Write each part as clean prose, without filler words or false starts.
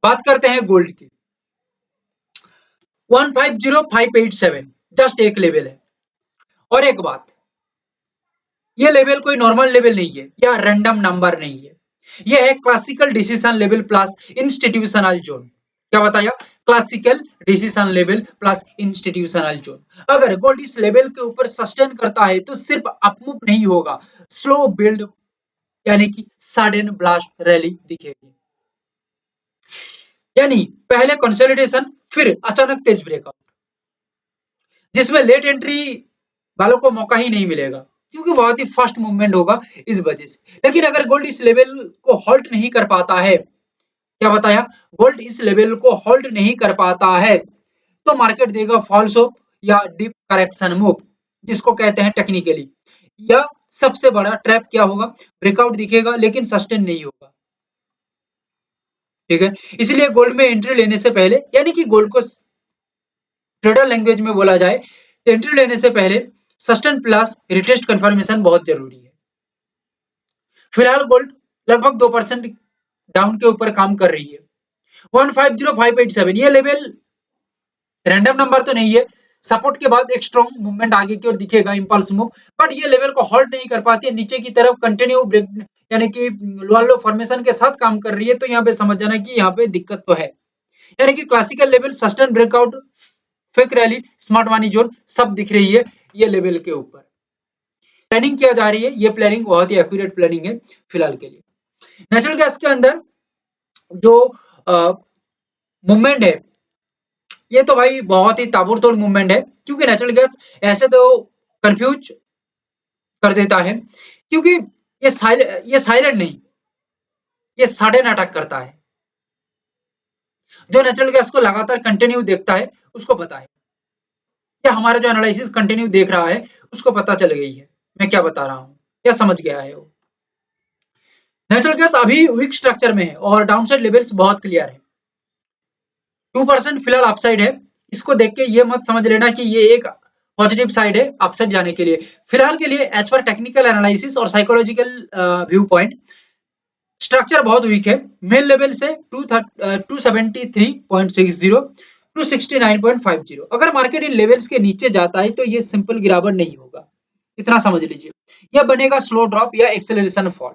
बात करते हैं गोल्ड की। 150587 जस्ट एक लेवल है। और एक बात, ये लेवल कोई नॉर्मल लेवल नहीं है या रैंडम नंबर नहीं है, ये है classical decision level plus institutional zone. क्या बताया? Classical decision level plus institutional zone. अगर गोल्ड इस लेवल के ऊपर सस्टेन करता है तो सिर्फ अपमूव नहीं होगा, स्लो बिल्ड यानी कि सडन ब्लास्ट रैली दिखेगी। यानी पहले कंसोलिडेशन, फिर अचानक तेज ब्रेकआउट, जिसमें लेट एंट्री वालों को मौका ही नहीं मिलेगा, क्योंकि बहुत ही फास्ट मूवमेंट होगा इस वजह से। लेकिन अगर गोल्ड इस लेवल को होल्ड नहीं कर पाता है, क्या बताया? गोल्ड इस लेवल को होल्ड नहीं कर पाता है तो मार्केट देगा फॉल्स ऑफ या डीप करेक्शन मूव, जिसको कहते हैं टेक्निकली। या सबसे बड़ा ट्रैप क्या होगा? ब्रेकआउट दिखेगा लेकिन सस्टेन नहीं होगा। ठीक है, इसलिए गोल्ड में एंट्री लेने से पहले, यानी कि गोल्ड को ट्रेडर लैंग्वेज में बोला जाए, एंट्री लेने से पहले सस्टेन प्लस रिटेस्ट कंफर्मेशन बहुत जरूरी है। फिलहाल गोल्ड लगभग 2% डाउन के ऊपर काम कर रही है। 150587 ये लेवल रैंडम नंबर तो नहीं है, सपोर्ट के बाद एक स्ट्रॉन्ग मूवमेंट आगे की ओर दिखेगा, इंपल्स मूव, बट ये लेवल को होल्ड नहीं कर पाती है, नीचे की तरफ कंटिन्यू ब्रेक यानी कि लोअर लो फॉर्मेशन के साथ काम कर रही है। तो यहाँ पे समझ जाना कि यहाँ पे दिक्कत तो है। यानी कि classical level, sustain breakout, fake rally, smart money zone सब दिख रही है ये लेवल के ऊपर। प्लानिंग किया जा रही है, ये प्लानिंग बहुत ही एक्यूरेट प्लानिंग है फिलहाल के लिए। नेचुरल गैस के अंदर जो मूवमेंट है, ये तो भाई बहुत ही ताबड़तोड़ मूवमेंट है, क्योंकि नेचुरल गैस ऐसे तो कंफ्यूज कर देता है, क्योंकि ये साइलेंट नहीं, ये सडन अटैक करता है। जो नेचुरल गैस को लगातार कंटिन्यू देखता है उसको पता है, या हमारा जो एनालिसिस कंटिन्यू देख रहा है उसको पता चल गई है मैं क्या बता रहा हूँ, या समझ गया है वो। नेचुरल गैस अभी वीक स्ट्रक्चर में है और डाउनसाइड लेवल्स बहुत क्लियर है। 2% फिलहाल अपसाइड है, इसको देख के ये मत समझ लेना कि ये एक पॉजिटिव साइड है अपसाइड जाने के लिए। फिलहाल के लिए एज पर टेक्निकल एनालिसिस और साइकोलॉजिकल व्यू पॉइंट, स्ट्रक्चर बहुत वीक है। मेन लेवल से 273.60 269.50, अगर मार्केट इन लेवल्स के नीचे जाता है तो ये सिंपल गिरावट नहीं होगा, इतना समझ लीजिए। यह बनेगा स्लो ड्रॉप या एक्सेलरेशन फॉल,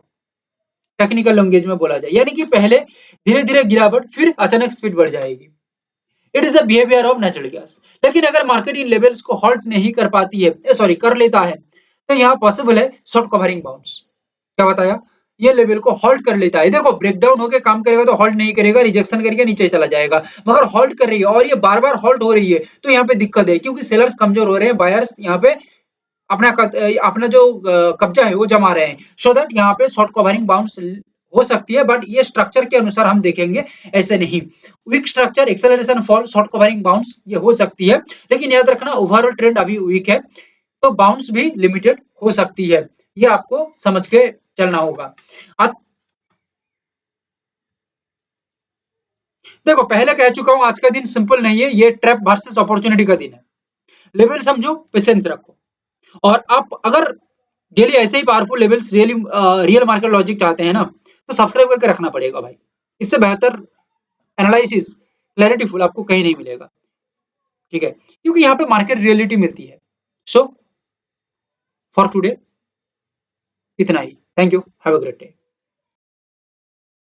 टेक्निकल लैंग्वेज में बोला जाए, यानी कि पहले धीरे धीरे गिरावट, फिर अचानक स्पीड बढ़ जाएगी। It is the behaviour of natural gas. लेकिन अगर मार्केट इन लेवल्स को होल्ड नहीं कर पाती है, सॉरी कर लेता है, तो यहाँ पॉसिबल है शॉर्ट कवरिंग बाउंस। क्या बताया? ये लेवल को होल्ड कर लेता है, देखो ब्रेकडाउन होकर काम करेगा तो होल्ड नहीं करेगा, रिजेक्शन करके नीचे चला जाएगा, मगर होल्ड कर रही है और ये बार बार होल्ड हो रही है, तो यहाँ पे दिक्कत है, क्योंकि सेलर्स कमजोर हो रहे हैं, बायर्स यहाँ पे अपना जो कब्जा है वो जमा रहे हैं, सो दैट यहाँ पे शॉर्ट कवरिंग बाउंस हो सकती है। बट ये स्ट्रक्चर के अनुसार हम देखेंगे, ऐसे नहीं। Weak structure, acceleration fall, short covering bounce ये हो सकती है, लेकिन याद रखना ओवरऑल ट्रेंड अभी वीक है, तो बाउंस भी लिमिटेड हो सकती है, ये आपको समझ के चलना होगा। अब देखो, पहले कह चुका हूं, आज का दिन सिंपल नहीं है, ये ट्रैप वर्सेस अपॉर्चुनिटी का दिन है। लेवल समझो, पेशेंस रखो, और आप अगर डेली ऐसे ही powerful levels real market logic चाहते हैं ना, तो सब्सक्राइब करके रखना पड़ेगा भाई। इससे बेहतर एनालिसिस क्लैरिटीफुल आपको कहीं नहीं मिलेगा। ठीक है, क्योंकि यहाँ पे मार्केट रियलिटी मिलती है। सो फॉर टुडे इतना ही। Thank you, have a great day.